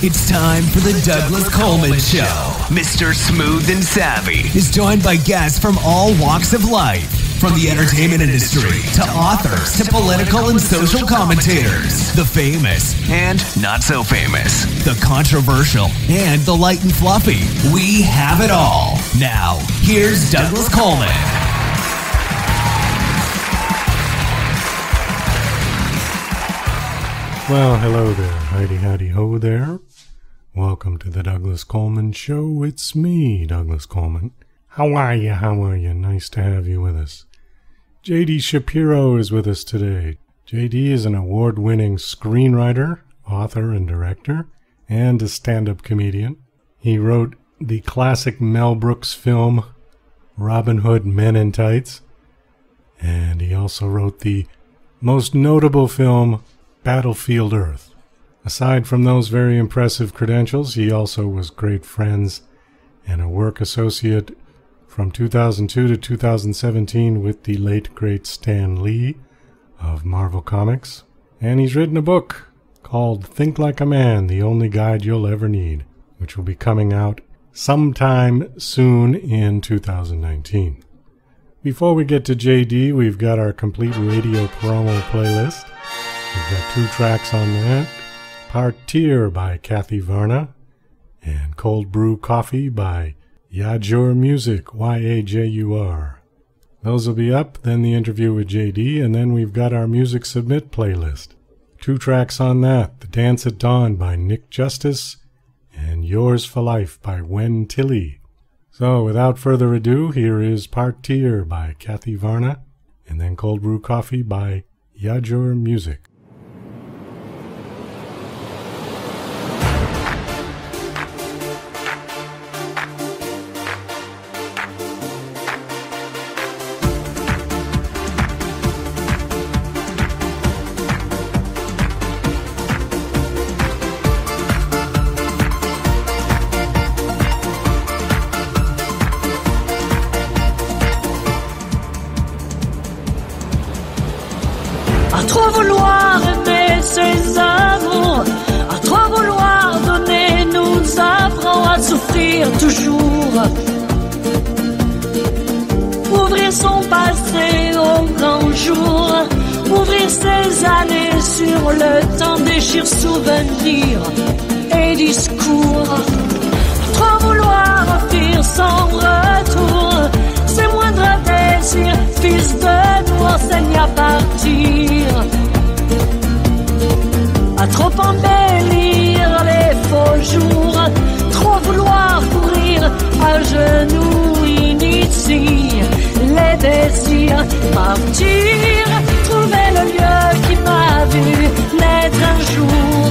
It's time for the Douglas Coleman Show. Mr. Smooth and Savvy is joined by guests from all walks of life, from the entertainment industry to authors to political and social commentators, the famous and not so famous, the controversial and the light and fluffy. We have it all. Now, here's Douglas Coleman. Well, hello there. Heidi, howdy, ho there. Welcome to the Douglas Coleman Show. It's me, Douglas Coleman. How are you? How are you? Nice to have you with us. J.D. Shapiro is with us today. J.D. is an award-winning screenwriter, author, and director, and a stand-up comedian. He wrote the classic Mel Brooks film, Robin Hood Men in Tights, and he also wrote the most notable film, Battlefield Earth. Aside from those very impressive credentials, he also was great friends and a work associate from 2002 to 2017 with the late great Stan Lee of Marvel Comics. And he's written a book called Think Like a Man, The Only Guide You'll Ever Need, which will be coming out sometime soon in 2019. Before we get to JD, we've got our complete radio promo playlist. We've got 2 tracks on that. Partir by Kathy Varna and Cold Brew Coffee by Yajur Music, Y-A-J-U-R. Those will be up, then the interview with JD, and then we've got our Music Submit playlist. 2 tracks on that. The Dance at Dawn by Nick Justice and Yours for Life by Wen Tilly. So without further ado, here is Partir by Kathy Varna and then Cold Brew Coffee by Yajur Music. Toujours ouvrir son passé au grand jour, ouvrir ses années sur le temps, déchire souvenirs et discours. Trop vouloir offrir sans retour ses moindres désirs, fils de nous enseigne à partir, à trop embellir les faux jours. Trop vouloir courir à genoux initie les désirs. Partir, trouver le lieu qui m'a vu naître un jour.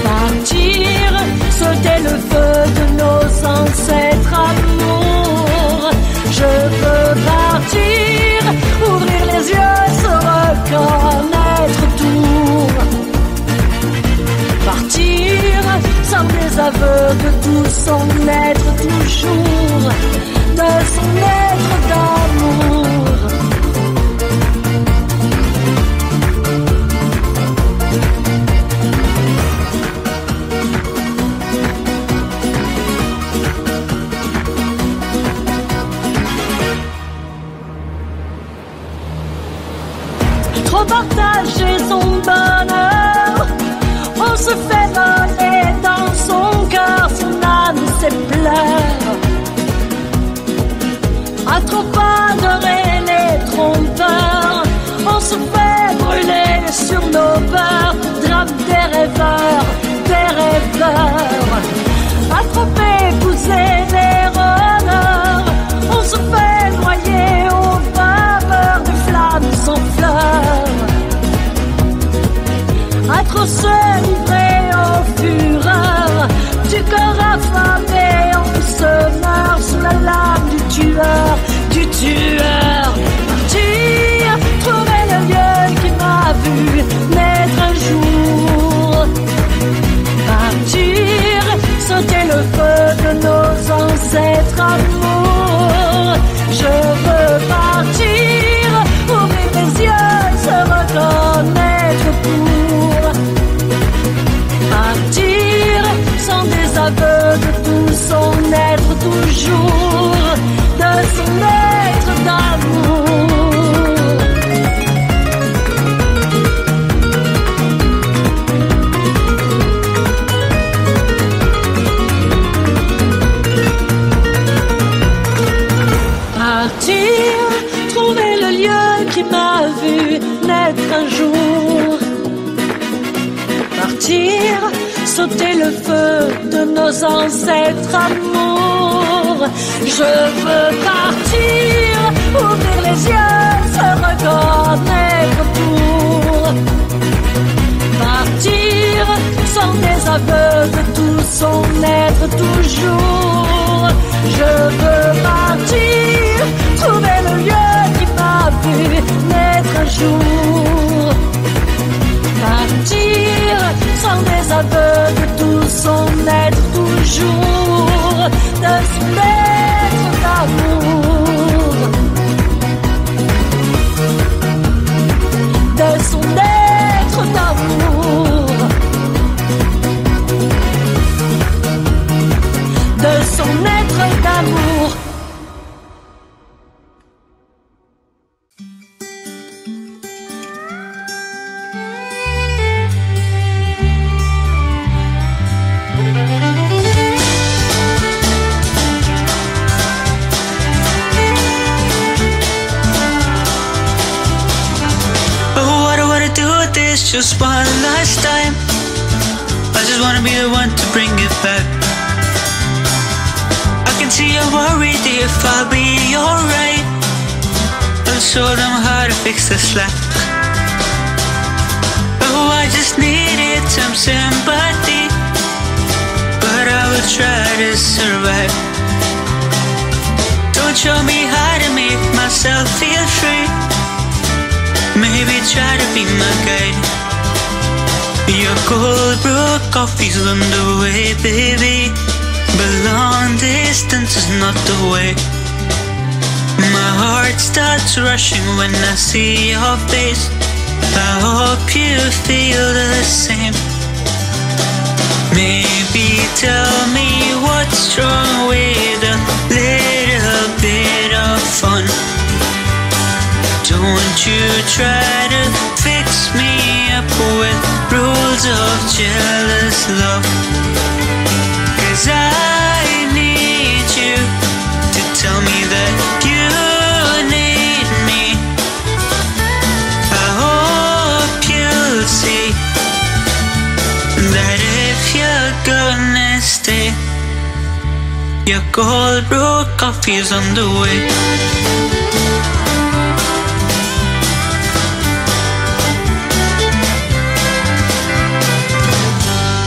Partir, sauter le feu de nos ancêtres amours. Je veux partir, ouvrir les yeux, se reconnaître tout. Partir, sans les aveux de tout son être toujours, de son être d'amour. Trop partager son bonheur, on se fait voler dans son cœur, son âme, ses pleurs. À trop adorer les trompeurs, on se fait brûler sur nos peurs. Drame des rêveurs, à trop épouser les rôdeurs, on se fait noyer aux vapeurs de flammes sans fleurs. À trop se livrer aux fureurs du corps affamé, on se meurt sous la lame du tueur, Partir, trouver le lieu qui m'a vu naître un jour. Partir, sauter le feu de nos ancêtres amours. Je veux partir, ouvrir les yeux, se reconnaître pour partir. partir, sauter le feu de nos ancêtres amours. Je veux partir, ouvrir les yeux, se reconnaître pour partir, sans des aveux de tout son être toujours. Je veux partir, trouver le lieu qui m'a vu naître un jour. Partir, sans des aveux de tout son être toujours. De son être d'amour. De son être d'amour. De son être d'amour. Just one last time. I just wanna be the one to bring it back. I can see you're worried if I'll be alright. I'll show them how to fix the slack. Oh, I just needed some sympathy, but I will try to survive. Don't show me how to make myself feel free. Maybe try to be my guide. Your cold brew coffee's on the way, baby, but long distance is not the way. My heart starts rushing when I see your face. I hope you feel the same. Maybe tell me what's wrong with a little bit of fun. Don't you try to fix me up with rules of jealous love. 'Cause I need you to tell me that you need me. I hope you'll see that if you're gonna stay, your cold brew coffee's on the way.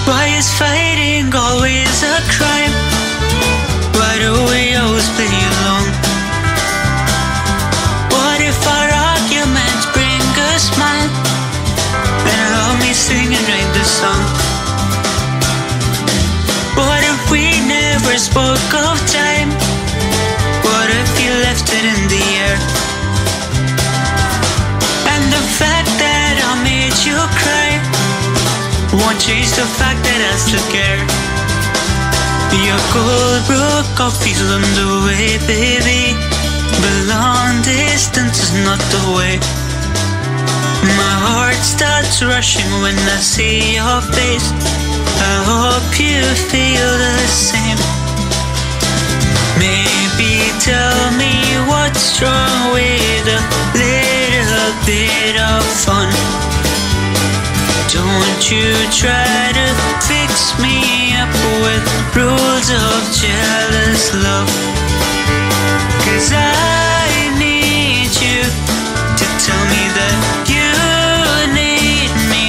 Why is fighting always a crime? Why do we always play along? What if our arguments bring a smile and help me sing and write the song? What if we never spoke of time? What if you left it in the air? And the fact that I made you cry won't change the fact that I still care. Your cold brew coffee's on the way, baby, but long distance is not the way. My heart starts rushing when I see your face. I hope you feel the same. Maybe tell me what's wrong with a little bit of fun. Don't you try to fix me up with rules of jealous love. 'Cause I need you to tell me that you need me.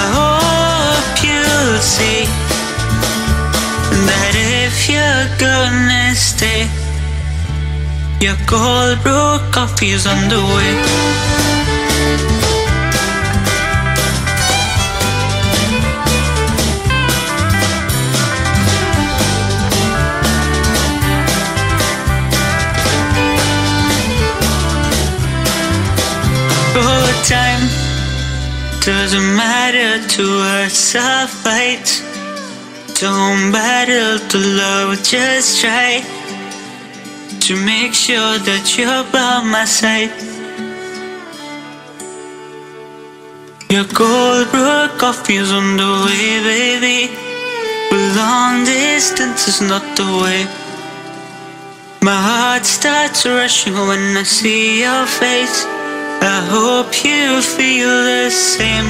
I hope you'll see that if you're gonna stay, your cold brew coffee's on the way. Time doesn't matter to us, I fight. Don't battle to love, just try to make sure that you're by my side. Your cold brew coffee's on the way, baby, but long distance is not the way. My heart starts rushing when I see your face. I hope you feel the same.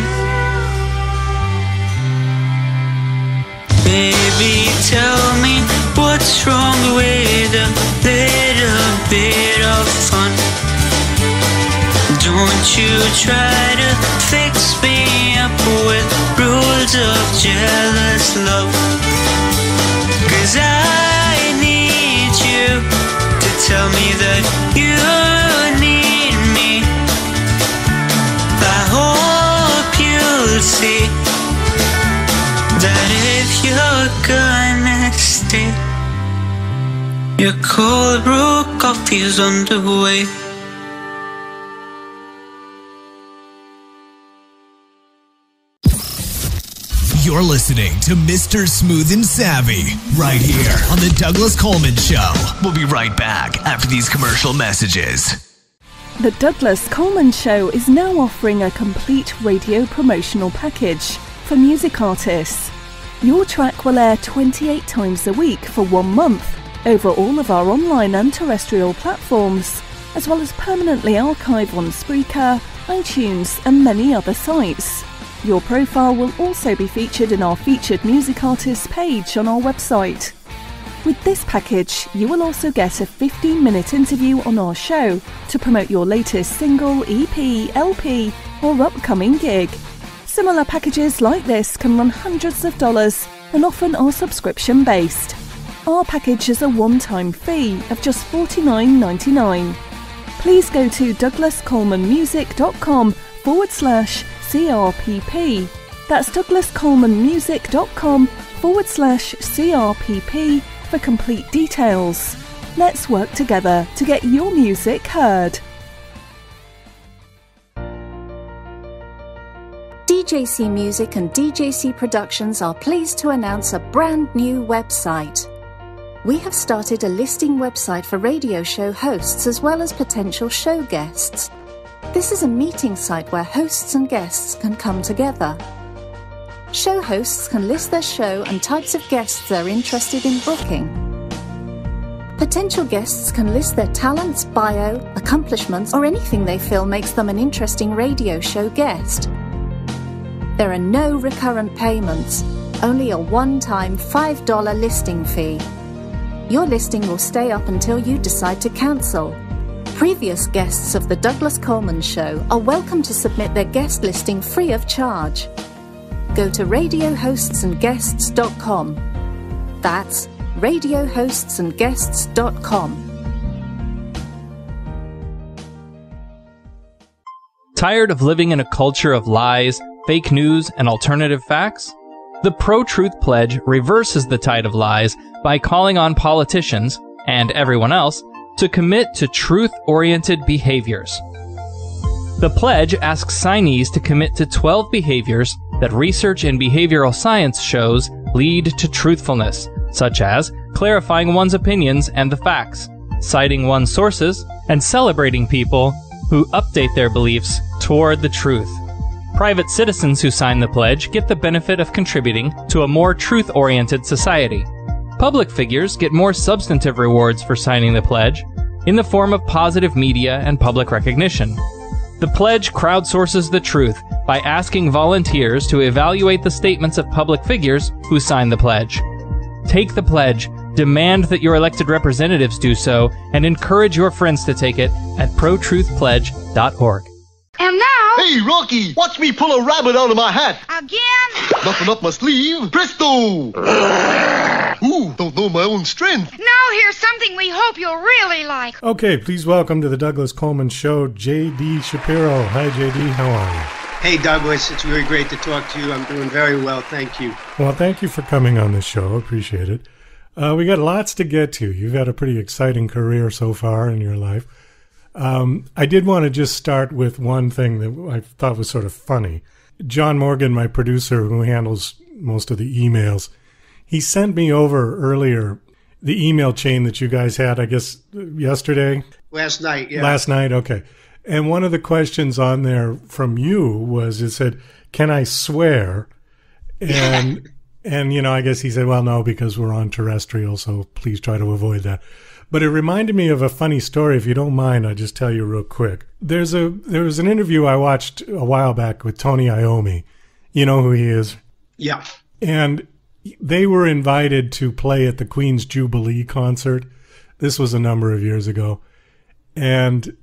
Baby, tell me what's wrong with a little bit of fun. Don't you try to fix me up with rules of jealous love. 'Cause I need you to tell me that you need me. I hope you'll see that if you're gonna stay, your cold brew coffee's on the way. You're listening to Mr. Smooth and Savvy right here on the Douglas Coleman Show. We'll be right back after these commercial messages. The Douglas Coleman Show is now offering a complete radio promotional package for music artists. Your track will air 28 times a week for 1 month over all of our online and terrestrial platforms, as well as permanently archive on Spreaker, iTunes and many other sites. Your profile will also be featured in our featured music artists page on our website. With this package, you will also get a 15-minute interview on our show to promote your latest single, EP, LP or upcoming gig. Similar packages like this can run hundreds of dollars and often are subscription-based. Our package is a one-time fee of just $49.99. Please go to douglascolemanmusic.com/CRPP. That's douglascolemanmusic.com/CRPP for complete details. Let's work together to get your music heard. DJC Music and DJC Productions are pleased to announce a brand new website. We have started a listing website for radio show hosts as well as potential show guests. This is a meeting site where hosts and guests can come together. Show hosts can list their show and types of guests they're interested in booking. Potential guests can list their talents, bio, accomplishments, or anything they feel makes them an interesting radio show guest. There are no recurrent payments, only a one-time $5 listing fee. Your listing will stay up until you decide to cancel. Previous guests of The Douglas Coleman Show are welcome to submit their guest listing free of charge. Go to radiohostsandguests.com. That's radiohostsandguests.com. Tired of living in a culture of lies, fake news, and alternative facts? The Pro-Truth Pledge reverses the tide of lies by calling on politicians, and everyone else, to commit to truth-oriented behaviors. The pledge asks signees to commit to 12 behaviors that research in behavioral science shows lead to truthfulness, such as clarifying one's opinions and the facts, citing one's sources, and celebrating people who update their beliefs toward the truth. Private citizens who sign the pledge get the benefit of contributing to a more truth-oriented society. Public figures get more substantive rewards for signing the pledge in the form of positive media and public recognition. The pledge crowdsources the truth by asking volunteers to evaluate the statements of public figures who sign the pledge. Take the pledge, demand that your elected representatives do so, and encourage your friends to take it at protruthpledge.org. And now... Hey, Rocky, watch me pull a rabbit out of my hat. Again? Nothing up my sleeve. Presto! Ooh, don't know my own strength. Now here's something we hope you'll really like. Okay, please welcome to the Douglas Coleman Show, J.D. Shapiro. Hi, J.D. How are you? Hey, Douglas. It's really great to talk to you. I'm doing very well. Thank you. Well, thank you for coming on the show. Appreciate it. We got lots to get to. You've had a pretty exciting career so far in your life. I did want to just start with one thing that I thought was sort of funny. John Morgan, my producer who handles most of the emails, he sent me over earlier the email chain that you guys had, I guess, yesterday? Last night, yeah. Last night, okay. And one of the questions on there from you was, it said, can I swear? And, and you know, I guess he said, well, no, because we're on terrestrial, so please try to avoid that. But it reminded me of a funny story. If you don't mind, I'll just tell you real quick. There was an interview I watched a while back with Tony Iommi. You know who he is? Yeah. And they were invited to play at the Queen's Jubilee concert. This was a number of years ago. And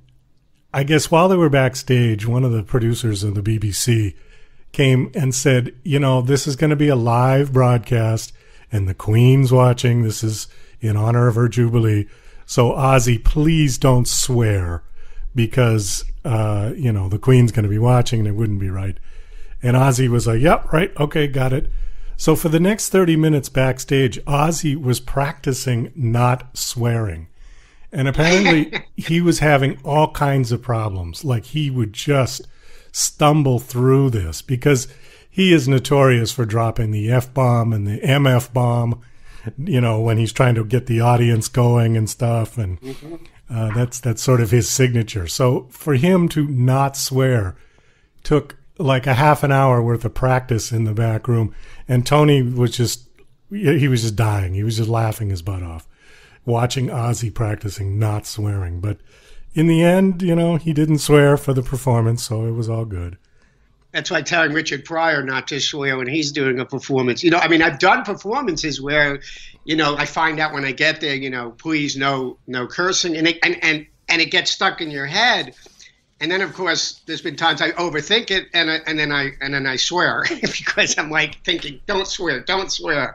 I guess while they were backstage, one of the producers of the BBC came and said, you know, this is going to be a live broadcast and the Queen's watching. This is in honor of her Jubilee. So Ozzy, please don't swear because, you know, the Queen's going to be watching and it wouldn't be right. And Ozzy was like, yep, right. Okay, got it. So for the next 30 minutes backstage, Ozzy was practicing not swearing. And apparently he was having all kinds of problems. Like he would just stumble through this because he is notorious for dropping the F-bomb and the MF bomb, you know, when he's trying to get the audience going and stuff. And that's sort of his signature. So for him to not swear took like a half an hour worth of practice in the back room. And Tony was just, he was just dying. He was just laughing his butt off watching Ozzy practicing not swearing. But in the end, you know, he didn't swear for the performance, so it was all good. That's why telling Richard Pryor not to swear when he's doing a performance. You know, I mean, I've done performances where, you know, I find out when I get there, you know, please no cursing, and it gets stuck in your head. And then, of course, there's been times I overthink it, and then I swear because I'm like thinking, don't swear.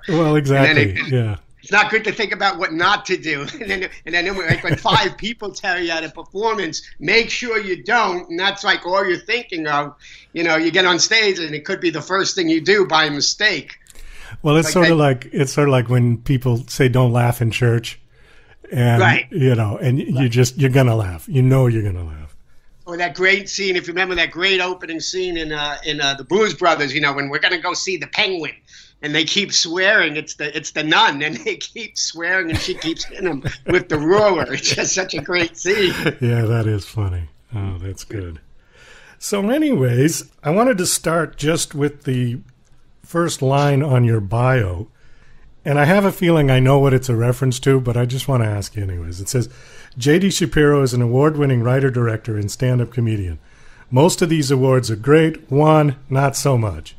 Well, exactly. Yeah. It's not good to think about what not to do. And then like when 5 people tell you at a performance, make sure you don't. And that's like all you're thinking of. You know, you get on stage and it could be the first thing you do by mistake. Well, it's sort of like when people say don't laugh in church. And, right. You know, and you're going to laugh. You know you're going to laugh. Or that great scene, if you remember that great opening scene in the Blues Brothers, you know, when we're going to go see the Penguin. And they keep swearing. It's the nun, and they keep swearing, and she keeps hitting him with the ruler. It's just such a great scene. Yeah, that is funny. Oh, that's good. So anyways, I wanted to start just with the first line on your bio. And I have a feeling I know what it's a reference to, but I just want to ask you anyways. It says, J.D. Shapiro is an award-winning writer, director, and stand-up comedian. Most of these awards are great. One, not so much.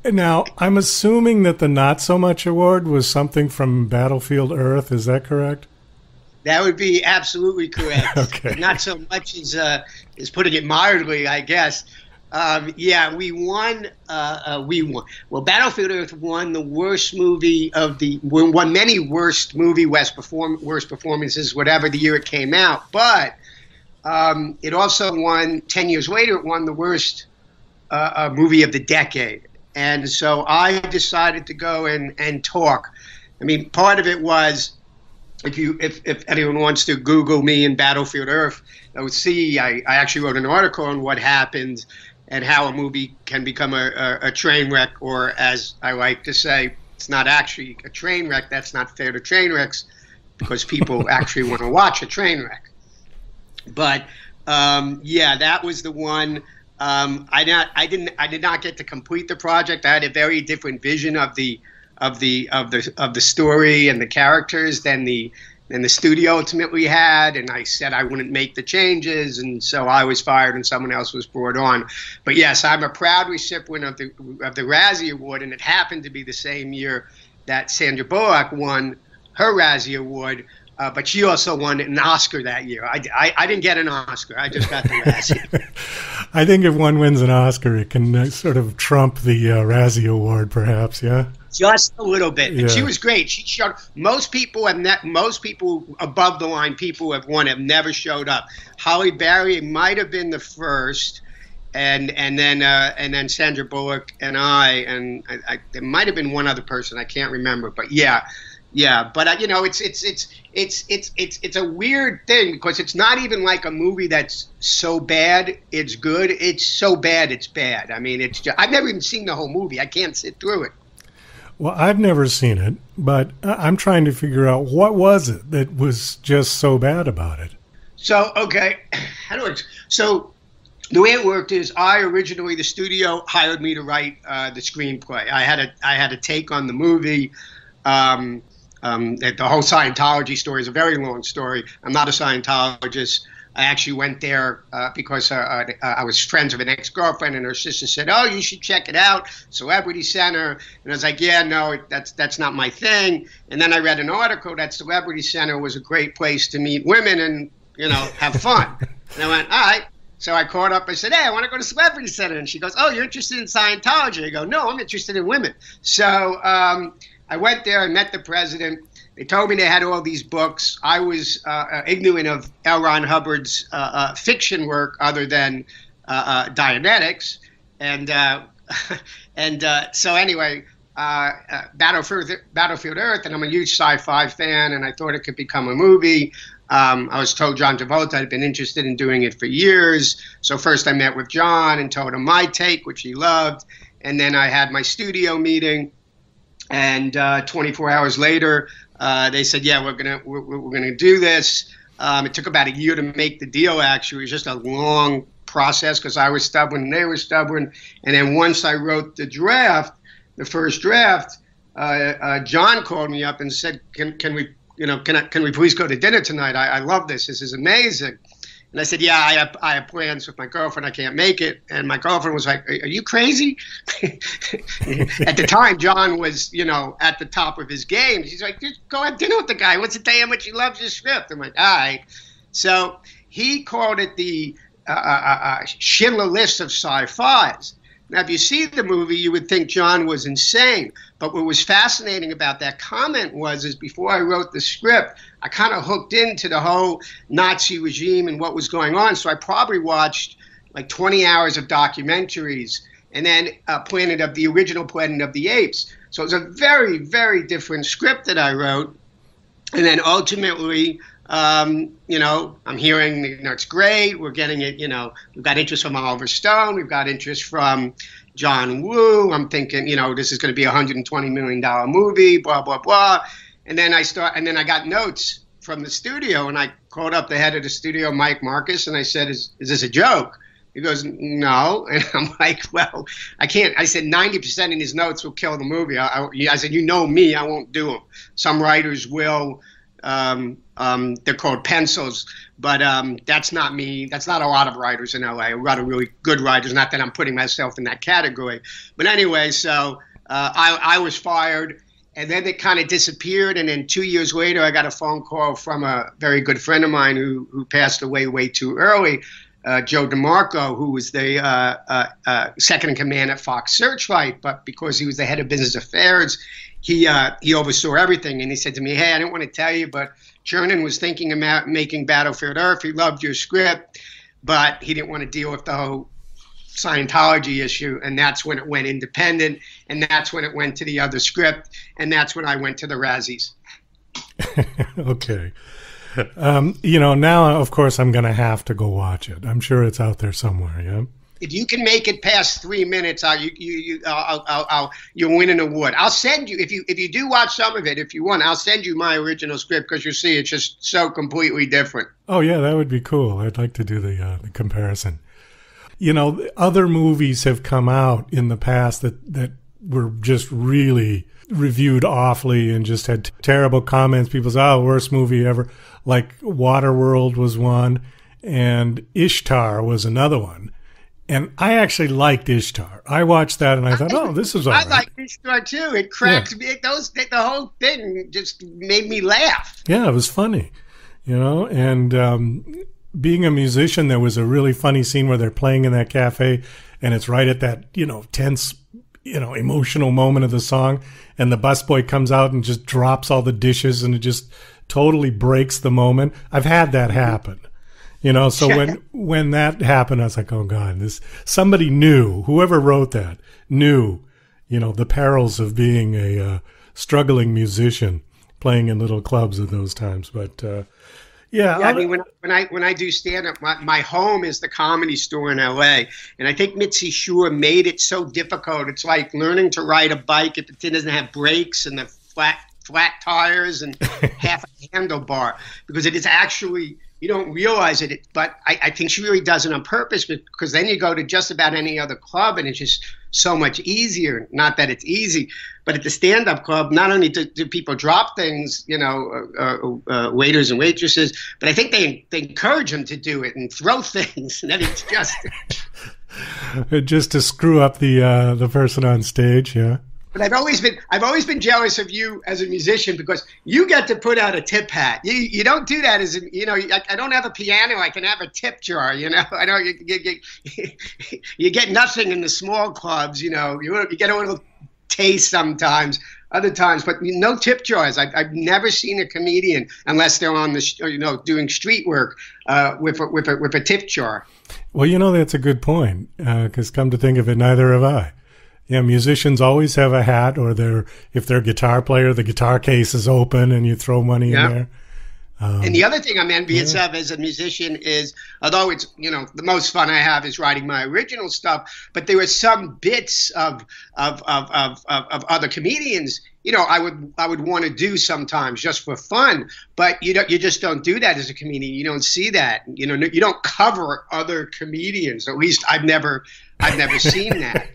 Now, I'm assuming that the Not So Much Award was something from Battlefield Earth. Is that correct? That would be absolutely correct. Okay. Not so much is putting it mildly, I guess. Yeah, we won. Well, Battlefield Earth won the worst movie won many worst performances, whatever the year it came out. But it also won, 10 years later, it won the worst movie of the decade. And so I decided to go and talk. I mean, part of it was, if anyone wants to Google me and Battlefield Earth, I would see I actually wrote an article on what happened and how a movie can become a train wreck, or as I like to say, it's not actually a train wreck. That's not fair to train wrecks because people actually want to watch a train wreck. But yeah, that was the one. I did not get to complete the project. I had a very different vision of the story and the characters than the studio ultimately had, and I said I wouldn't make the changes, and so I was fired and someone else was brought on. But yes, I'm a proud recipient of the Razzie Award, and it happened to be the same year that Sandra Bullock won her Razzie Award. But she also won an Oscar that year. I didn't get an Oscar. I just got the Razzie. I think if one wins an Oscar, it can sort of trump the Razzie Award, perhaps, yeah? Just a little bit. Yeah. And she was great. She showed. Most people above the line people have won have never showed up. Halle Berry might have been the first, and then Sandra Bullock and I there might have been one other person. I can't remember, but yeah. Yeah, but you know, it's a weird thing because it's not even like a movie that's so bad it's good. It's so bad it's bad. I mean, it's just, I've never even seen the whole movie. I can't sit through it. Well, I've never seen it, but I'm trying to figure out what was it that was just so bad about it. So okay, so the way it worked is the studio hired me to write the screenplay. I had a take on the movie. The whole Scientology story is a very long story. I'm not a Scientologist. I actually went there because I was friends with an ex-girlfriend, and her sister said, "Oh, you should check it out, Celebrity Center." And I was like, "Yeah, no, that's not my thing." And then I read an article that Celebrity Center was a great place to meet women and, have fun. And I went, all right. So I called up. I said, "Hey, I want to go to Celebrity Center." And she goes, "Oh, you're interested in Scientology?" I go, "No, I'm interested in women." So I went there. I met the president. They told me they had all these books. I was ignorant of L. Ron Hubbard's fiction work other than Dianetics. And so anyway, Battlefield Earth, and I'm a huge sci-fi fan, and I thought it could become a movie. I was told John Travolta had been interested in doing it for years. So first I met with John and told him my take, which he loved. And then I had my studio meeting. And 24 hours later, they said, "Yeah, we're gonna do this." It took about a year to make the deal. Actually, it was just a long process because I was stubborn and they were stubborn. And then once I wrote the first draft, John called me up and said, "Can we please go to dinner tonight? I love this. This is amazing." And I said, "Yeah, I have plans with my girlfriend. I can't make it." And my girlfriend was like, "Are you crazy?" At the time, John was, at the top of his game. She's like, "Just go have dinner with the guy. What's to tell you how much he loves your script?" I'm like, "All right." So he called it the Schindler List of sci-fis. Now, if you see the movie, you would think John was insane. But what was fascinating about that comment is before I wrote the script, I kind of hooked into the whole Nazi regime and what was going on. So I probably watched like 20 hours of documentaries and then the original Planet of the Apes. So it was a very, very different script that I wrote. And then ultimately, I'm hearing, it's great. We're getting it, we've got interest from Oliver Stone. We've got interest from John Woo. I'm thinking, this is going to be a $120 million movie, blah, blah, blah. And then I got notes from the studio, and I called up the head of the studio, Mike Marcus, and I said, is this a joke? He goes, "No." And I'm like, "Well, I can't." I said 90% in his notes will kill the movie. I said, "You know me, I won't do them. Some writers will. They're called pencils, but that's not me. That's not a lot of writers in LA. A lot of really good writers. Not that I'm putting myself in that category. But anyway, so I was fired, and then it kind of disappeared. And then 2 years later, I got a phone call from a very good friend of mine who passed away way too early, Joe DeMarco, who was the second in command at Fox Searchlight. But because he was the head of business affairs, he oversaw everything. And he said to me, "Hey, I didn't want to tell you, but Chernin was thinking about making Battlefield Earth. He loved your script, but he didn't want to deal with the whole Scientology issue." And that's when it went independent. And that's when it went to the other script. And that's when I went to the Razzies. Okay. Now, of course, I'm going to have to go watch it. I'm sure it's out there somewhere, yeah? If you can make it past 3 minutes, you'll win an award. I'll send you, if you do watch some of it, if you want, I'll send you my original script because you'll see it's just so completely different. Oh, yeah, that would be cool. I'd like to do the comparison. Other movies have come out in the past that were just really reviewed awfully and just had terrible comments. People say, "Oh, worst movie ever." Like Waterworld was one, and Ishtar was another one. And I actually liked Ishtar. I watched that and I thought, "Oh, this is all right." I liked Ishtar too. It cracked me. The whole thing just made me laugh. Yeah, it was funny, And being a musician, there was a really funny scene where they're playing in that cafe, and it's right at that tense, emotional moment of the song, and the busboy comes out and just drops all the dishes, and it just totally breaks the moment. I've had that happen. So when that happened, I was like, "Oh God, somebody knew, whoever wrote that knew, the perils of being a struggling musician playing in little clubs at those times." But I mean, when I do stand up, my home is the Comedy Store in LA, and I think Mitzi Shore made it so difficult. It's like learning to ride a bike if it doesn't have brakes and the flat tires and half a handlebar, because it is actually you don't realize it, but I think she really does it on purpose, because then you go to just about any other club and it's just so much easier. Not that it's easy, but at the stand-up club, not only do people drop things, waiters and waitresses, but I think they encourage them to do it and throw things, and then it's just just to screw up the person on stage, yeah. But I've always been jealous of you as a musician, because you get to put out a tip hat. You don't do that as I don't have a piano. I can have a tip jar. I know you get nothing in the small clubs. You get a little taste sometimes, other times, but no tip jars. I've never seen a comedian, unless they're on the doing street work, with a tip jar. Well, that's a good point, because come to think of it, neither have I. Yeah, musicians always have a hat, or if they're a guitar player, the guitar case is open and you throw money in there. And the other thing I'm envious of as a musician is, although it's, the most fun I have is writing my original stuff, but there are some bits of other comedians, I would want to do sometimes just for fun, but you just don't do that as a comedian. You don't see that. You don't cover other comedians. At least I've never seen that.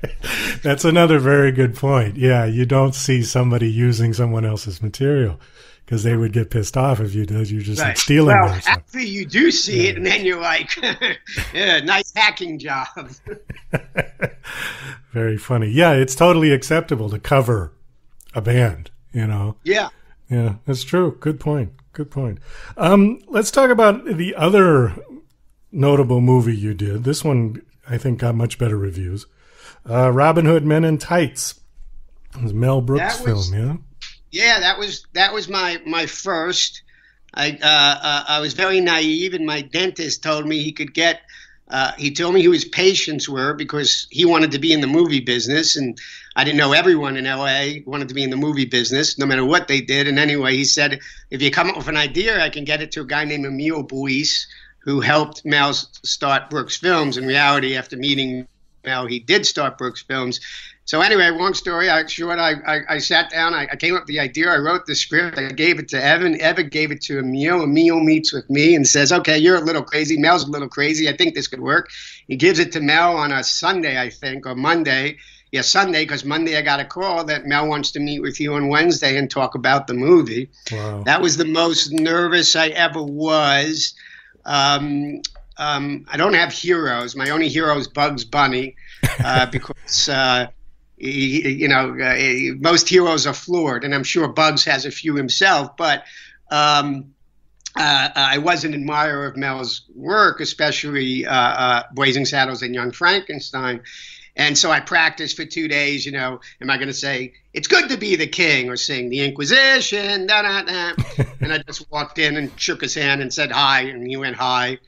That's another very good point. Yeah, you don't see somebody using someone else's material, because they would get pissed off if you did. You're just like stealing their stuff. Actually, you do see it, and then you're like, yeah, nice hacking job. Very funny. Yeah, it's totally acceptable to cover a band, Yeah. Yeah, that's true. Good point. Let's talk about the other notable movie you did. This one, I think, got much better reviews. Robin Hood Men in Tights. It was Mel Brooks' film, yeah? Yeah, that was my first. I was very naive, and my dentist told me he could get. He told me who his patients were, because he wanted to be in the movie business, and I didn't know everyone in L.A. wanted to be in the movie business, no matter what they did. And anyway, he said, if you come up with an idea, I can get it to a guy named Emil Bois, who helped Mel start Brooks Films. In reality, after meeting Mel, he did start Brooks Films. So anyway, long story short, I sat down, I came up with the idea, I wrote the script, I gave it to Evan gave it to Emil. Emil meets with me and says, okay, you're a little crazy, Mel's a little crazy, I think this could work. He gives it to Mel on a Sunday, I think, or Monday. Yeah, Sunday, because Monday I got a call that Mel wants to meet with you on Wednesday and talk about the movie. Wow. That was the most nervous I ever was. I don't have heroes. My only hero is Bugs Bunny, because most heroes are flawed, and I'm sure Bugs has a few himself. But I was an admirer of Mel's work, especially Blazing Saddles and Young Frankenstein. And so I practiced for 2 days, am I going to say, it's good to be the king, or sing the Inquisition, da-da-da. And I just walked in and shook his hand and said hi, and he went hi.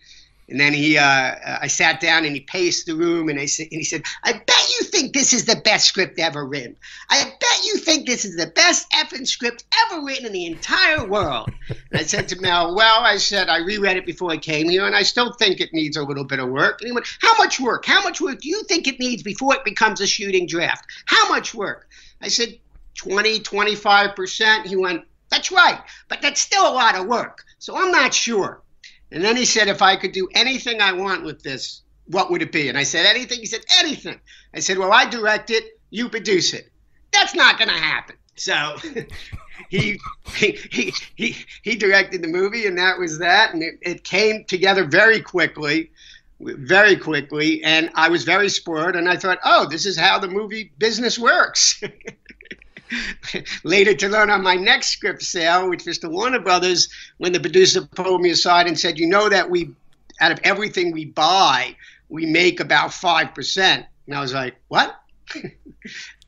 And then I sat down and he paced the room, and he said, I bet you think this is the best script ever written. I bet you think this is the best effing script ever written in the entire world. And I said to Mel, well, I reread it before I came here, and I still think it needs a little bit of work. And he went, how much work? How much work do you think it needs before it becomes a shooting draft? How much work? I said, 20, 25%. He went, that's right, but that's still a lot of work. So I'm not sure. And then he said, if I could do anything I want with this, what would it be? And I said, anything? He said, anything. I said, well, I direct it, you produce it. That's not going to happen. So he directed the movie, and that was that. And it came together very quickly. And I was very spoiled. And I thought, oh, this is how the movie business works. Later to learn on my next script sale, which was to Warner Brothers, when the producer pulled me aside and said, that out of everything we buy, we make about 5%. And I was like, what?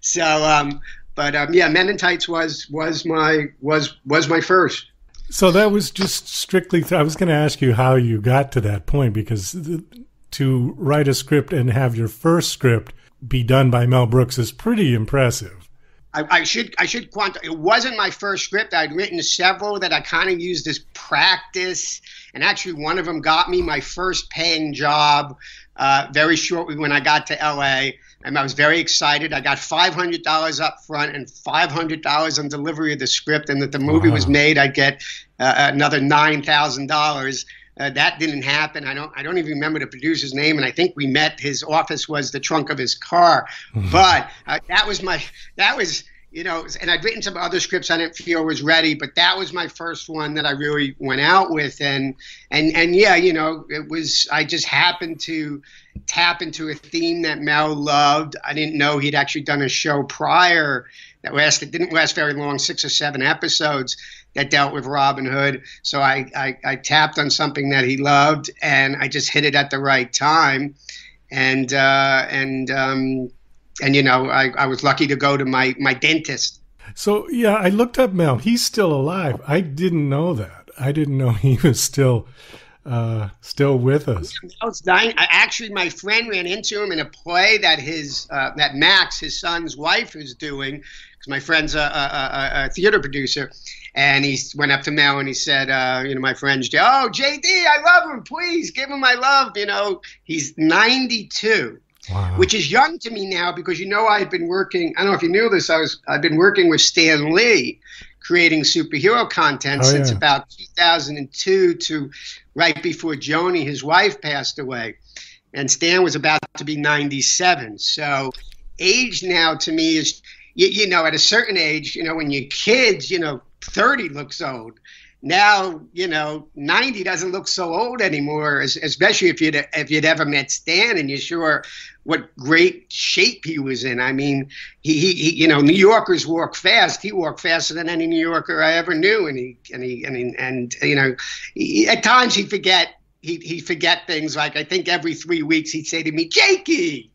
So, Men in Tights was my first. So that was just strictly, I was going to ask you how you got to that point, because to write a script and have your first script be done by Mel Brooks is pretty impressive. I should quantify. It wasn't my first script. I'd written several that I kind of used as practice, and actually one of them got me my first paying job very shortly when I got to LA, and I was very excited. I got $500 up front and $500 on delivery of the script, and that the movie was made, I'd get another $9,000 That didn't happen. I don't even remember the producer's name, and I think we met. His office was the trunk of his car. But that was, and I'd written some other scripts I didn't feel was ready, but that was my first one that I really went out with, and yeah, it was. I just happened to tap into a theme that Mel loved. I didn't know he'd actually done a show prior that didn't last very long, 6 or 7 episodes, that dealt with Robin Hood. So I tapped on something that he loved, and I just hit it at the right time. And I was lucky to go to my dentist. So, yeah, I looked up Mel. He's still alive. I didn't know that. I didn't know he was still with us. Mel's dying. Actually, my friend ran into him in a play that that Max, his son's wife, is doing, because my friend's a theater producer. And he went up to Mel and he said, my friend, oh, JD, I love him. Please give him my love. He's 92. Wow. Which is young to me now, because I had been working. I don't know if you knew this. I've been working with Stan Lee, creating superhero content since about 2002 to right before Joni, his wife, passed away, and Stan was about to be 97. So, age now to me is, at a certain age, when you're kids, 30 looks old. Now, 90 doesn't look so old anymore, especially if you'd ever met Stan and you're sure what great shape he was in. I mean, he New Yorkers walk fast. He walked faster than any New Yorker I ever knew, and at times he'd forget things. Like, I think every 3 weeks he'd say to me, "Jakey,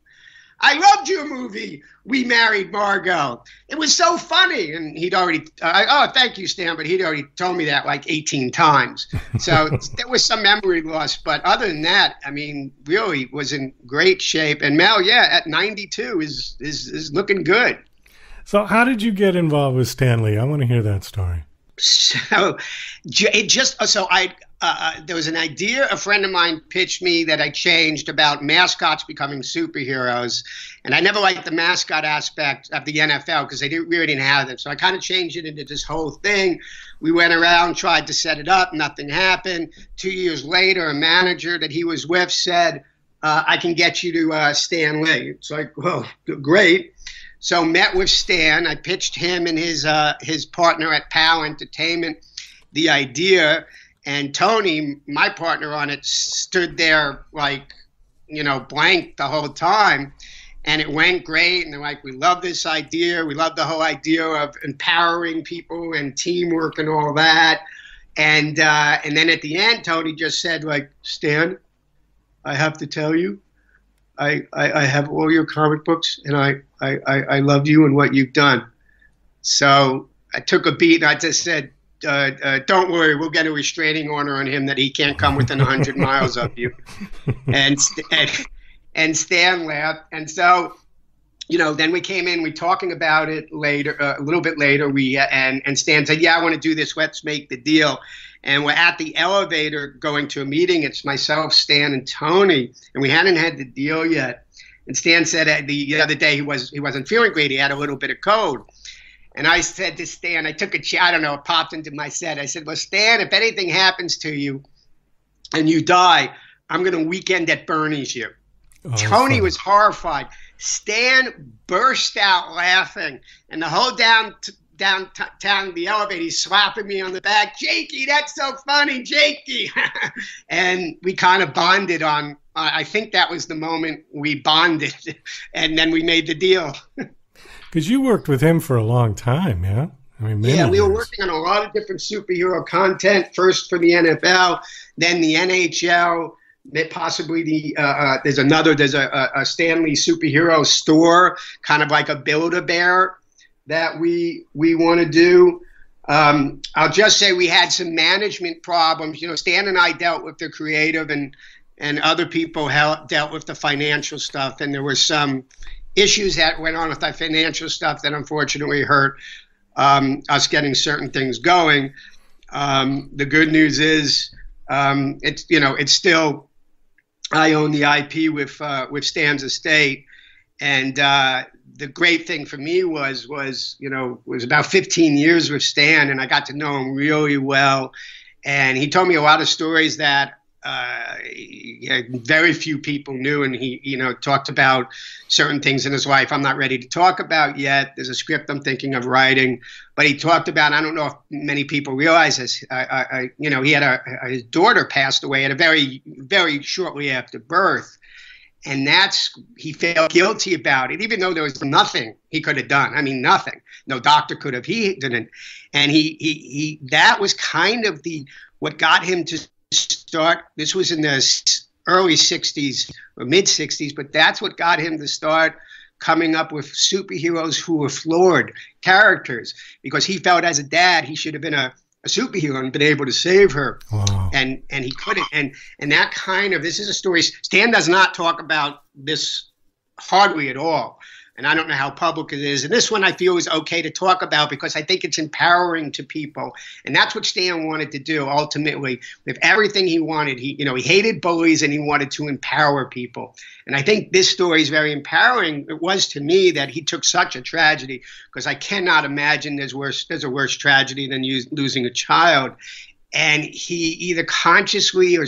I loved your movie, We Married Margot. It was so funny." And he'd already, oh, thank you, Stan, but he'd already told me that like 18 times. So there was some memory loss. But other than that, I mean, really was in great shape. And Mel, at 92 is looking good. So how did you get involved with Stan Lee? I want to hear that story. So there was an idea a friend of mine pitched me that I changed about mascots becoming superheroes. And I never liked the mascot aspect of the NFL because they really didn't have them. So I kind of changed it into this whole thing. We went around, tried to set it up. Nothing happened. 2 years later, a manager that he was with said, I can get you to Stan Lee. It's like, well, great. So met with Stan. I pitched him and his partner at POW Entertainment the idea. And Tony, my partner on it, stood there like, blank the whole time. And it went great. And they're like, we love this idea. We love the whole idea of empowering people and teamwork and all that. And then at the end, Tony just said, like, Stan, I have to tell you, I have all your comic books, and I love you and what you've done. So I took a beat and I just said, don't worry, we'll get a restraining order on him that he can't come within 100 miles of you. And Stan laughed. And so, then we came in, we talking about it later, a little bit later, and Stan said, yeah, I want to do this. Let's make the deal. And we're at the elevator going to a meeting. It's myself, Stan, and Tony, and we hadn't had the deal yet. And Stan said the other day he wasn't feeling great. He had a little bit of cold. And I said to Stan, I took a chair, I don't know, it popped into my set. I said, well, Stan, if anything happens to you and you die, I'm going to weekend at Bernie's you. Oh, Tony was horrified. Stan burst out laughing, and the whole downtown the elevator, he's slapping me on the back. Jakey, that's so funny, Jakey. And we kind of bonded on, I think that was the moment we bonded, and then we made the deal. Because you worked with him for a long time, yeah? I mean, yeah, we were working on a lot of different superhero content, first for the NFL, then the NHL, possibly there's a Stan Lee superhero store, kind of like a Build-A-Bear that we want to do. I'll just say we had some management problems. Stan and I dealt with the creative, and other people dealt with the financial stuff, and there were some issues that went on with the financial stuff that unfortunately hurt us getting certain things going. The good news is it's still, I own the IP with Stan's estate, and the great thing for me was about 15 years with Stan, and I got to know him really well, and he told me a lot of stories that very few people knew, and he, talked about certain things in his life I'm not ready to talk about yet. There's a script I'm thinking of writing, but he talked about, I don't know if many people realize this, he had his daughter passed away at a very, very shortly after birth. And he felt guilty about it, even though there was nothing he could have done. I mean, nothing. No doctor could have. He didn't. And he that was kind of what got him to start. This was in the early 60s or mid 60s, but that's what got him to start coming up with superheroes who were flawed characters, because he felt as a dad he should have been a superhero and been able to save her. Wow. And he couldn't. And that kind of, this is a story, Stan does not talk about this hardly at all. And I don't know how public it is. And this one I feel is okay to talk about because I think it's empowering to people. And that's what Stan wanted to do ultimately with everything he wanted. He hated bullies and he wanted to empower people. And I think this story is very empowering. It was to me that he took such a tragedy, because I cannot imagine there's a worse tragedy than losing a child. And he either consciously or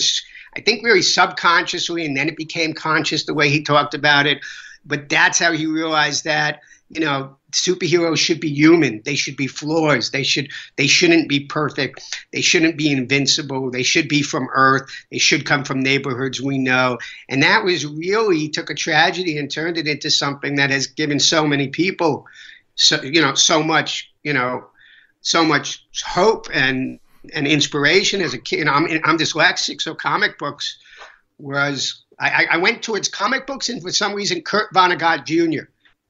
I think really subconsciously, and then it became conscious the way he talked about it. But that's how he realized that, superheroes should be human. They should be flaws. They shouldn't be perfect. They shouldn't be invincible. They should be from Earth. They should come from neighborhoods we know. And that was really, he took a tragedy and turned it into something that has given so many people, so much hope and inspiration as a kid. I'm dyslexic, so comic books was. I went towards comic books and for some reason Kurt Vonnegut Jr.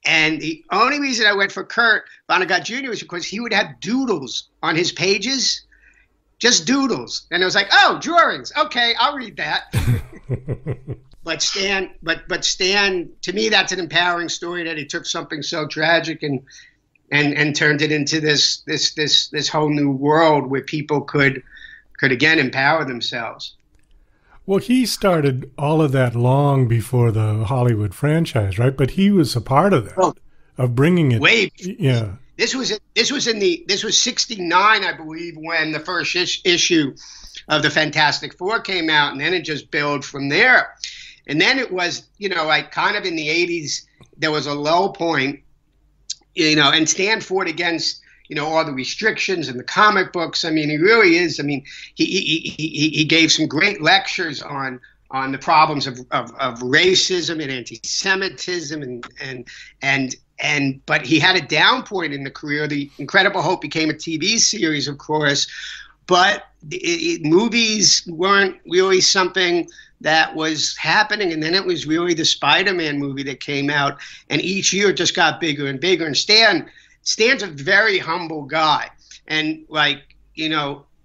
And the only reason I went for Kurt Vonnegut Jr. was because he would have doodles on his pages, just doodles. And it was like, oh, drawings. Okay, I'll read that. But Stan, to me, that's an empowering story that he took something so tragic and turned it into this whole new world where people could again empower themselves. Well, he started all of that long before the Hollywood franchise, right? But he was a part of that, of bringing it. Way. Yeah. This was 69, I believe, when the first issue of the Fantastic Four came out, and then it just built from there. And then it was, like kind of in the 80s, there was a low point, and Stan fought against all the restrictions in the comic books. I mean, he really is. I mean, he gave some great lectures on the problems of racism and anti-Semitism but he had a down point in the career. The Incredible Hulk became a TV series, of course, but movies weren't really something that was happening. And then it was really the Spider-Man movie that came out, and each year it just got bigger and bigger. And Stan's a very humble guy, and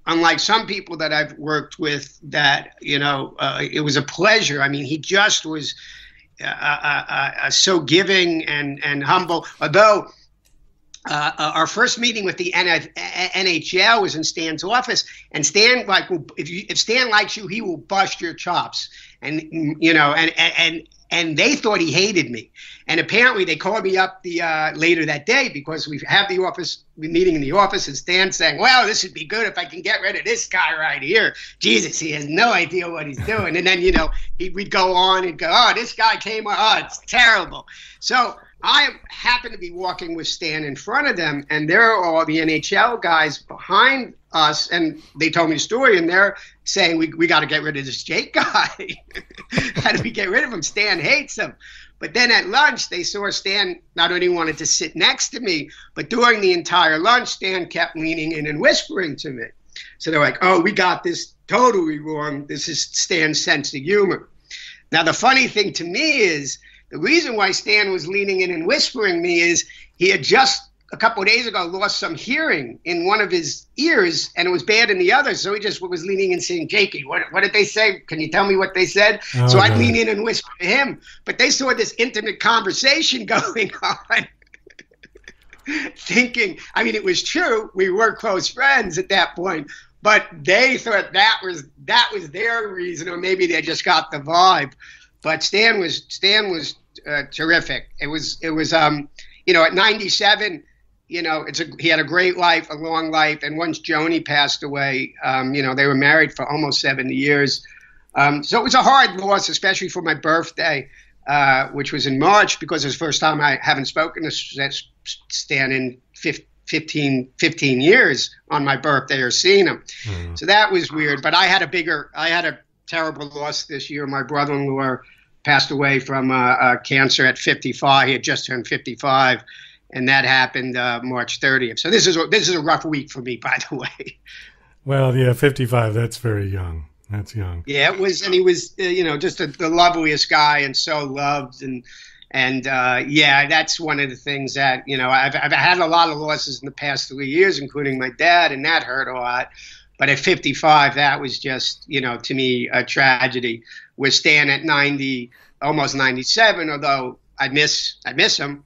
unlike some people that I've worked with, that it was a pleasure. I mean, he just was so giving and humble. Although our first meeting with the NHL was in Stan's office, and Stan, if Stan likes you, he will bust your chops, and and they thought he hated me. And apparently they called me up later that day, because we have the meeting in the office, and Stan saying, well, this would be good if I can get rid of this guy right here. Jesus, he has no idea what he's doing. And then, we'd go on and go, oh, this guy came on, oh, it's terrible. So I happened to be walking with Stan in front of them, and there are all the NHL guys behind us, and they told me the story, and they're saying, we got to get rid of this Jake guy. How do we get rid of him? Stan hates him. But then at lunch, they saw Stan not only wanted to sit next to me, but during the entire lunch, Stan kept leaning in and whispering to me. So they're like, oh, we got this totally wrong. This is Stan's sense of humor. Now, the funny thing to me is, the reason why Stan was leaning in and whispering me is he had just a couple of days ago lost some hearing in one of his ears, and it was bad in the other. So he just was leaning in saying, Jakey, what did they say? Can you tell me what they said? Oh, so I'd lean in and whisper to him. But they saw this intimate conversation going on, thinking, I mean, it was true. We were close friends at that point. But they thought that was their reason, or maybe they just got the vibe. But Stan was terrific. It was at 97, he had a great life, a long life. And once Joni passed away, they were married for almost 70 years. So it was a hard loss, especially for my birthday, which was in March, because it was the first time I haven't spoken to Stan in 15 years on my birthday or seen him. So that was weird. But I had a terrible loss this year. My brother-in-law passed away from cancer at 55. He had just turned 55. And that happened March 30th. So this is a rough week for me, by the way. Well, yeah, 55, that's very young. That's young. Yeah, it was, and he was, just the loveliest guy and so loved, and yeah, that's one of the things that, I've had a lot of losses in the past 3 years, including my dad, and that hurt a lot. But at 55, that was just, to me, a tragedy. With Stan at 90, almost 97, although I miss him.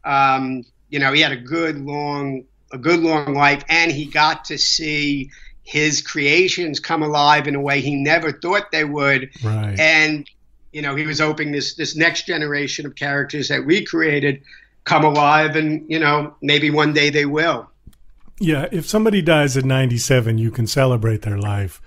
He had a good long life, and he got to see his creations come alive in a way he never thought they would. Right. And, he was hoping this next generation of characters that we created come alive, and, maybe one day they will. Yeah, if somebody dies at 97, you can celebrate their life.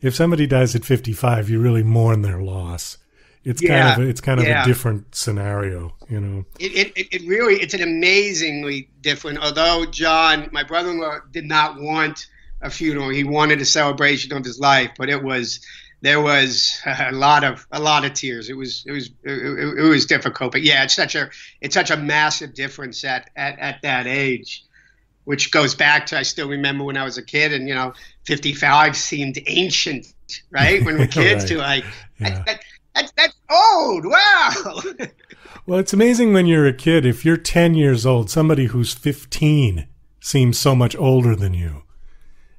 If somebody dies at 55, you really mourn their loss. It's kind of a different scenario, It really, it's an amazingly different. Although John, my brother-in-law, did not want a funeral, he wanted a celebration of his life. But there was a lot of tears. It was difficult. But yeah, it's such a massive difference at that age, which goes back to, I still remember when I was a kid, and 55 seemed ancient, right? When we're kids, to like. Yeah. That's old. Wow. Well, it's amazing when you're a kid. If you're 10 years old, somebody who's 15 seems so much older than you.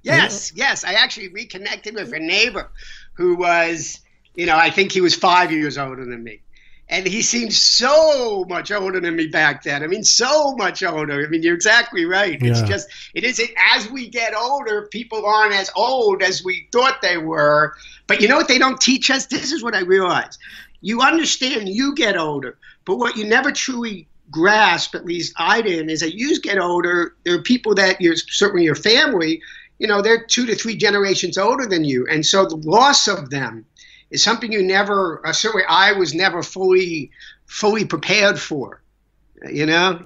Yes. I actually reconnected with a neighbor who was, I think he was 5 years older than me. And he seemed so much older than me back then. I mean, so much older. I mean, you're exactly right. Yeah. It isn't, as we get older, people aren't as old as we thought they were. But you know what they don't teach us? This is what I realized. You understand you get older, but what you never truly grasp, at least I didn't, is that you get older, there are people that certainly your family, they're 2 to 3 generations older than you. And so the loss of them is something you never, certainly I was never fully prepared for, and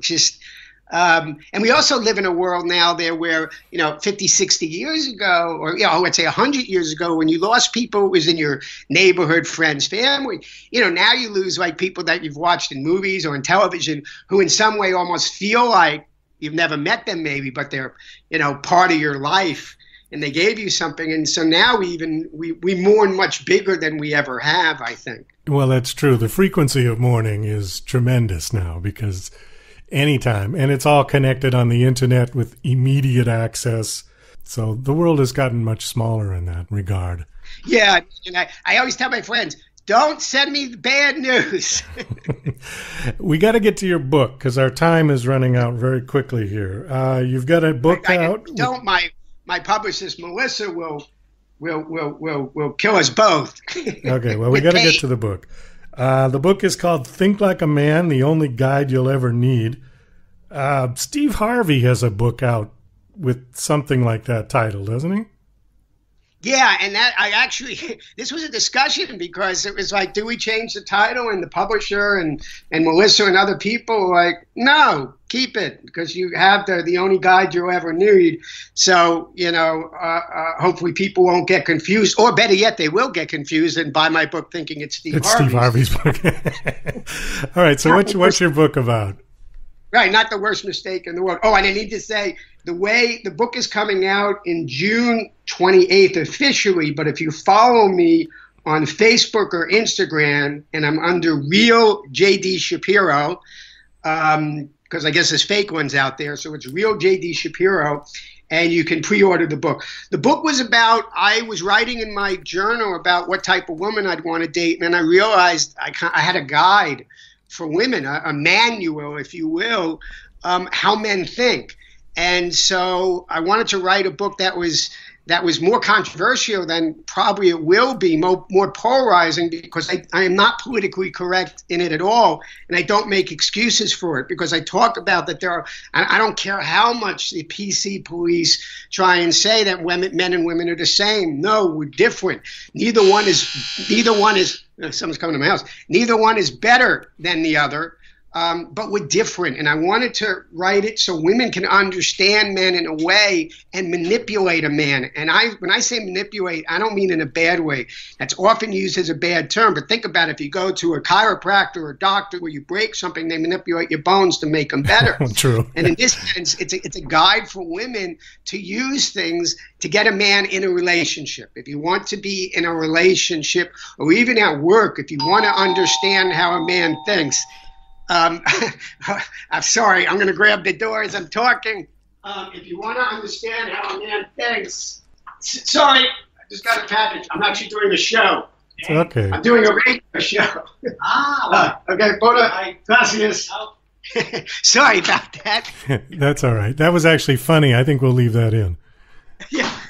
we also live in a world now there where, 50, 60 years ago, or, let's say 100 years ago, when you lost people, it was in your neighborhood, friends, family. Now you lose like people that you've watched in movies or in television who in some way almost feel like you've never met them maybe, but they're, part of your life. And they gave you something, and so now we mourn much bigger than we ever have, I think. Well, that's true. The frequency of mourning is tremendous now, because anytime, and it's all connected on the internet with immediate access. So the world has gotten much smaller in that regard. Yeah, and I always tell my friends, don't send me bad news. We got to get to your book, because our time is running out very quickly here. You've got a book out. My publicist Melissa will kill us both. Okay, well, we got to get to the book. The book is called Think Like a Man, The Only Guide You'll Ever Need. Steve Harvey has a book out with something like that title, doesn't he? Yeah, and this was a discussion, because it was like, do we change the title? And the publisher and Melissa and other people were like, no, keep it, because you have the only guide you'll ever need. So, hopefully people won't get confused, or better yet, they will get confused and buy my book thinking it's Steve Harvey's book. All right, so what's your book about? Right, not the worst mistake in the world. Oh, and I need to say, the book is coming out in June 28th officially, but if you follow me on Facebook or Instagram, and I'm under Real JD Shapiro, because I guess there's fake ones out there, so it's Real JD Shapiro, and you can pre-order the book. The book was about, I was writing in my journal about what type of woman I'd want to date, and then I realized I had a guide for women, a manual, if you will, how men think. And so I wanted to write a book that was that was more controversial than probably it will be, more polarizing, because I am not politically correct in it at all, and I don't make excuses for it, because I talk about that I don't care how much the PC police try and say that men and women are the same. No, we're different. Neither one is someone's coming to my house. Neither one is better than the other. But we're different, and I wanted to write it so women can understand men in a way and manipulate a man. And when I say manipulate, I don't mean in a bad way. That's often used as a bad term, but think about it. If you go to a chiropractor or a doctor where you break something, they manipulate your bones to make them better. True. And in this sense, it's a guide for women to use things to get a man in a relationship. If you want to be in a relationship, or even at work, if you want to understand how a man thinks, I'm sorry, I'm going to grab the door as I'm talking. If you want to understand how a man thinks, sorry, I just got a package. I'm actually doing a show. It's okay. I'm doing a radio show. Okay, gracias. Sorry about that. That's all right. That was actually funny. I think we'll leave that in.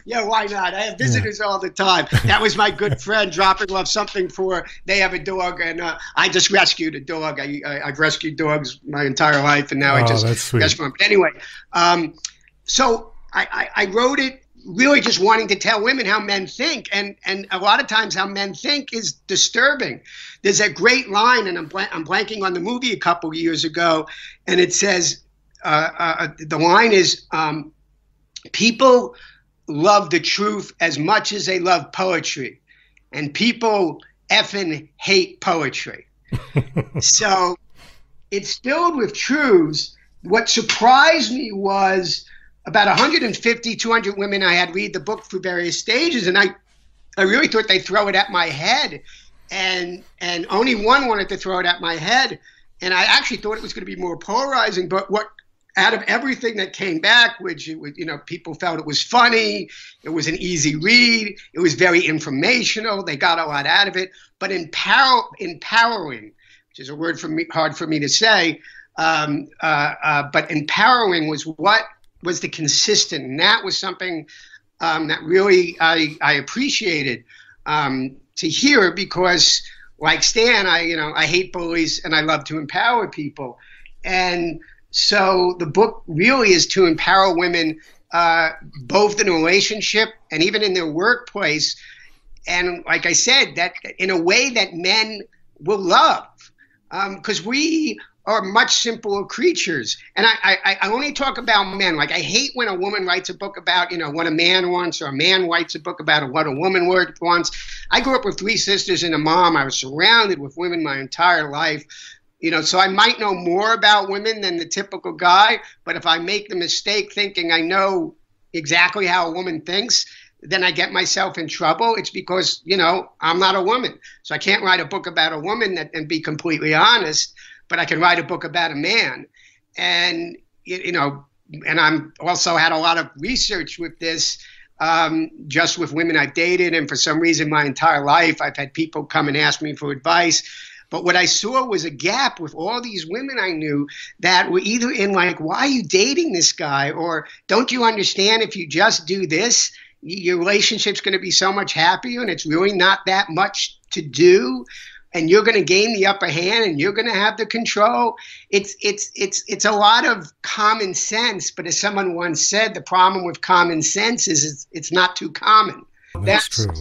Yeah, why not? I have visitors all the time. That was my good friend dropping off something they have a dog, and I just rescued a dog. I've rescued dogs my entire life, and now I just rescue them. But anyway, so I wrote it really just wanting to tell women how men think, and a lot of times how men think is disturbing. There's a great line, and I'm blanking on the movie a couple years ago, and it says, the line is, people love the truth as much as they love poetry, and people effing hate poetry. So it's filled with truths. What surprised me was about 150, 200 women I had read the book through various stages, and I really thought they'd throw it at my head, and only one wanted to throw it at my head, and I actually thought it was going to be more polarizing. But out of everything that came back, which people felt it was funny, it was an easy read, it was very informational, they got a lot out of it, but empowering, which is a word hard for me to say, but empowering was what was the consistent, and that was something that really I appreciated to hear, because like Stan, I hate bullies and I love to empower people, and so the book really is to empower women, both in a relationship and even in their workplace. And like I said, that in a way that men will love, because we are much simpler creatures. And I only talk about men. Like, I hate when a woman writes a book about, what a man wants, or a man writes a book about what a woman wants. I grew up with 3 sisters and a mom. I was surrounded with women my entire life. So I might know more about women than the typical guy, but if I make the mistake thinking I know exactly how a woman thinks, then I get myself in trouble. It's because, I'm not a woman. So I can't write a book about a woman and be completely honest, but I can write a book about a man. And, and I'm also had a lot of research with this, just with women I've dated. And for some reason, my entire life, I've had people come and ask me for advice. But what I saw was a gap with all these women I knew that were either in like, why are you dating this guy? Or don't you understand, if you just do this, your relationship's going to be so much happier, and it's really not that much to do, and you're going to gain the upper hand, and you're going to have the control. It's a lot of common sense, but as someone once said, the problem with common sense is it's not too common. That's true.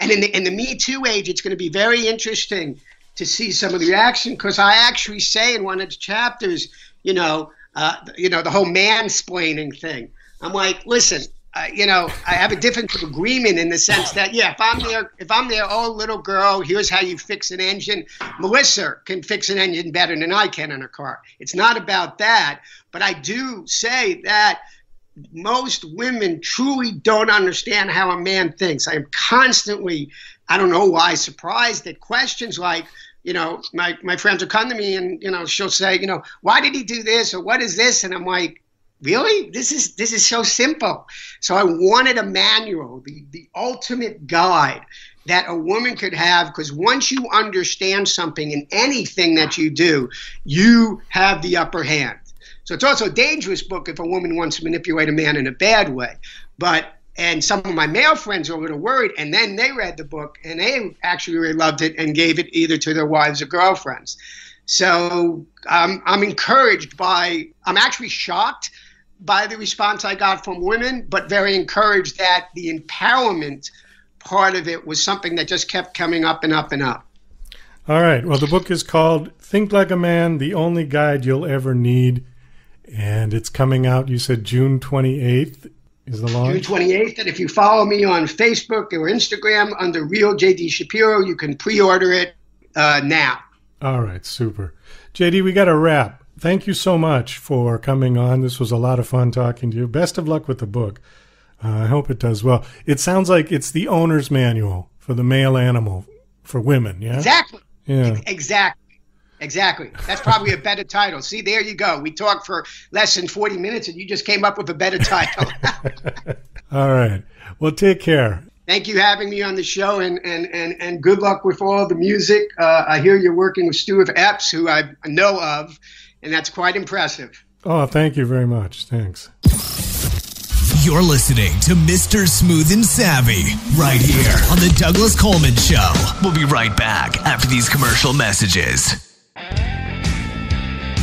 And in the Me Too age, it's going to be very interesting to see some of the reaction, because I actually say in one of the chapters, the whole mansplaining thing. I'm like, listen, I have a difference of agreement in the sense that, if I'm there, oh, little girl, here's how you fix an engine. Melissa can fix an engine better than I can in a car. It's not about that, but I do say that most women truly don't understand how a man thinks. I am constantly, I don't know why, surprised at questions like, my friends will come to me and, she'll say, why did he do this? Or what is this? And I'm like, really? This is so simple. So I wanted a manual, the ultimate guide that a woman could have, because once you understand something in anything that you do, you have the upper hand. So it's also a dangerous book if a woman wants to manipulate a man in a bad way. And some of my male friends were a little worried, and then they read the book, and they actually really loved it and gave it either to their wives or girlfriends. So I'm actually shocked by the response I got from women, but very encouraged that the empowerment part of it was something that just kept coming up and up and up. All right. Well, the book is called Think Like a Man, The Only Guide You'll Ever Need. And it's coming out, you said June 28th is the launch? June 28th. And if you follow me on Facebook or Instagram under Real JD Shapiro, you can pre-order it now. All right. Super. JD, we got to wrap. Thank you so much for coming on. This was a lot of fun talking to you. Best of luck with the book. I hope it does well. It sounds like it's the owner's manual for the male animal for women, yeah? Exactly. Yeah. Exactly. That's probably a better title. See, there you go. We talked for less than 40 minutes, and you just came up with a better title. All right. Well, take care. Thank you for having me on the show, and good luck with all the music. I hear you're working with Stuart Epps, who I know of, and that's quite impressive. Oh, thank you very much. Thanks. You're listening to Mr. Smooth and Savvy right here on The Douglas Coleman Show. We'll be right back after these commercial messages.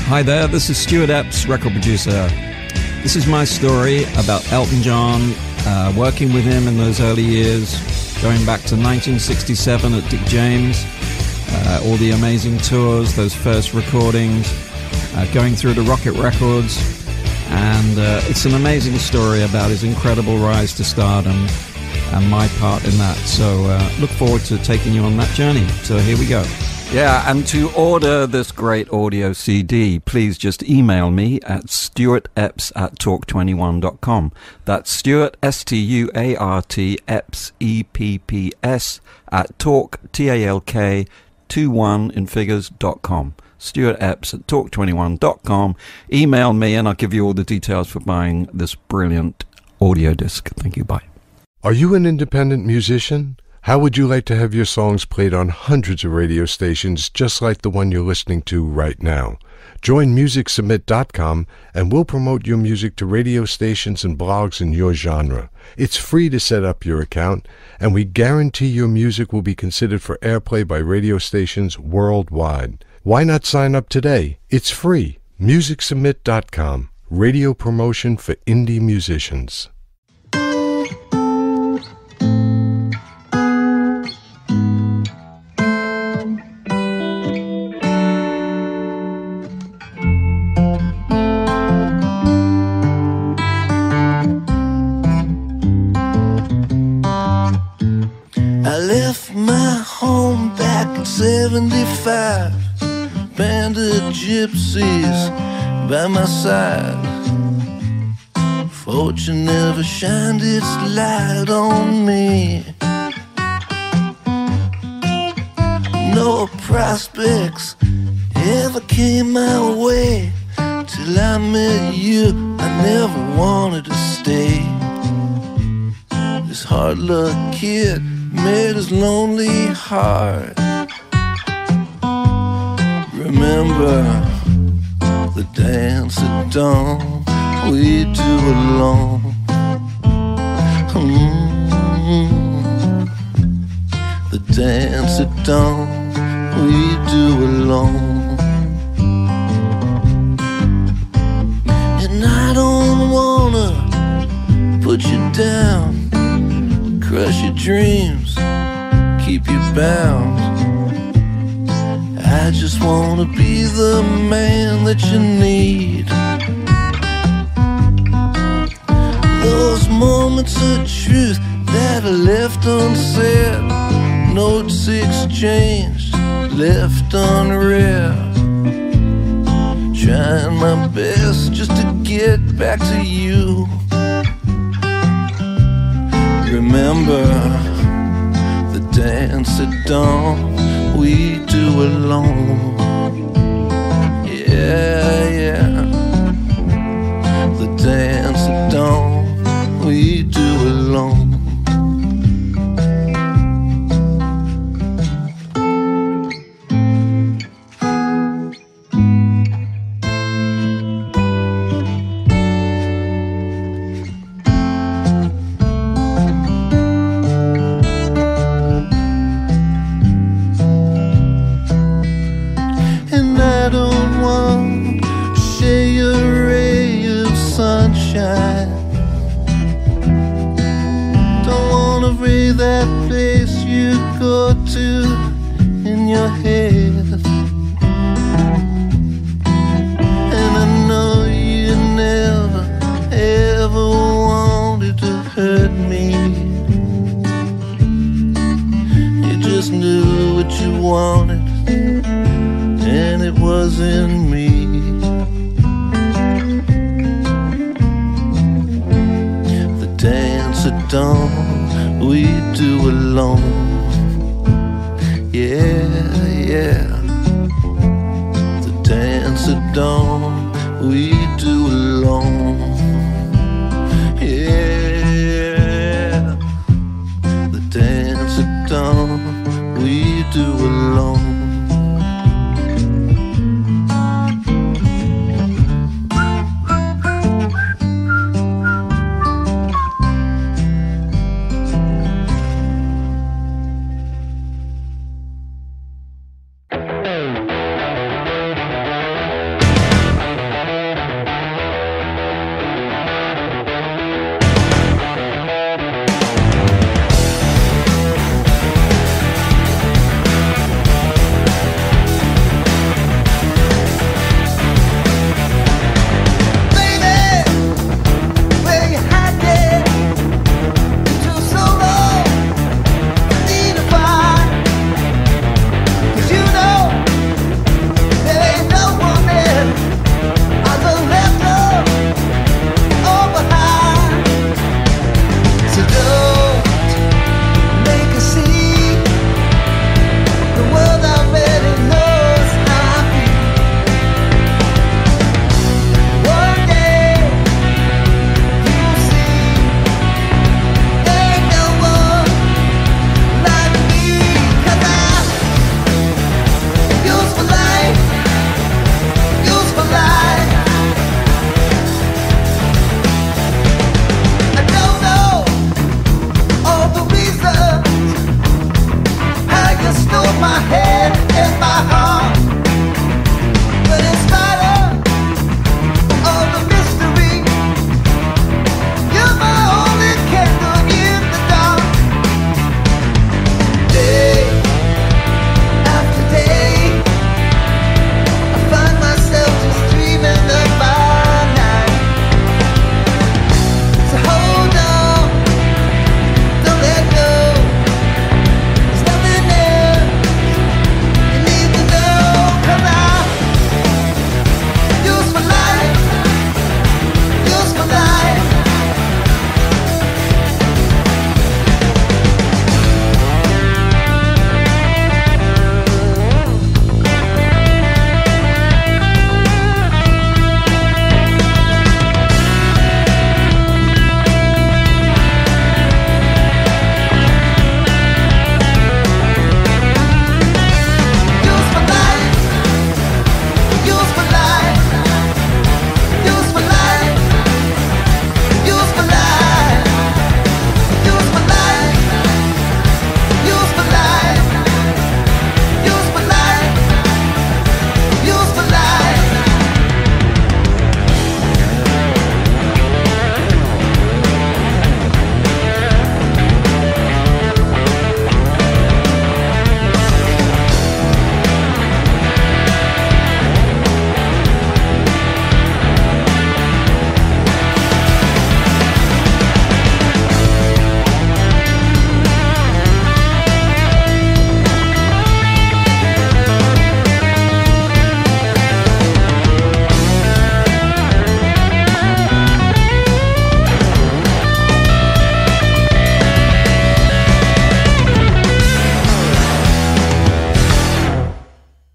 Hi there, this is Stuart Epps, record producer. This is my story about Elton John, working with him in those early years, going back to 1967 at Dick James, all the amazing tours, those first recordings, going through to Rocket Records. And it's an amazing story about his incredible rise to stardom and my part in that. So look forward to taking you on that journey. So here we go. Yeah, and to order this great audio CD, please just email me at stuartepps@talk21.com. That's Stuart, Stuart, Epps, EPPS, at talk, TALK, 21 in figures.com. Stuart Epps at talk21.com. Email me and I'll give you all the details for buying this brilliant audio disc. Thank you. Bye. Are you an independent musician? How would you like to have your songs played on hundreds of radio stations just like the one you're listening to right now? Join MusicSubmit.com and we'll promote your music to radio stations and blogs in your genre. It's free to set up your account, and we guarantee your music will be considered for airplay by radio stations worldwide. Why not sign up today? It's free. MusicSubmit.com. Radio promotion for indie musicians. I left my home back in 75. Band of gypsies by my side. Fortune never shined its light on me. No prospects ever came my way. Till I met you, I never wanted to stay. This hard luck kid made his lonely heart. Remember the dance at dawn we do alone. The dance at dawn we do alone. And I don't wanna put you down, crush your dreams, keep you bound. I just wanna be the man that you need. Those moments of truth that are left unsaid, notes exchanged, left unread. Trying my best just to get back to you. Remember the dance at dawn we do alone. Yeah, yeah. The dance at dawn we do alone. or two in your head. And I know you never, ever wanted to hurt me. You just knew what you wanted, and it wasn't me. The dance at dawn we do alone. Yeah, yeah. The dance at dawn we do alone. Yeah. The dance at dawn we do alone.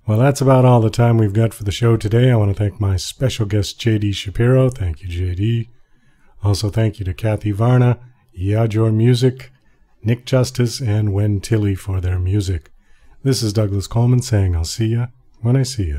Well, that's about all the time we've got for the show today. I want to thank my special guest, J.D. Shapiro. Thank you, J.D. Also, thank you to Kathy Varna, Yajor Music, Nick Justice, and Wen Tilly for their music. This is Douglas Coleman saying I'll see ya when I see ya.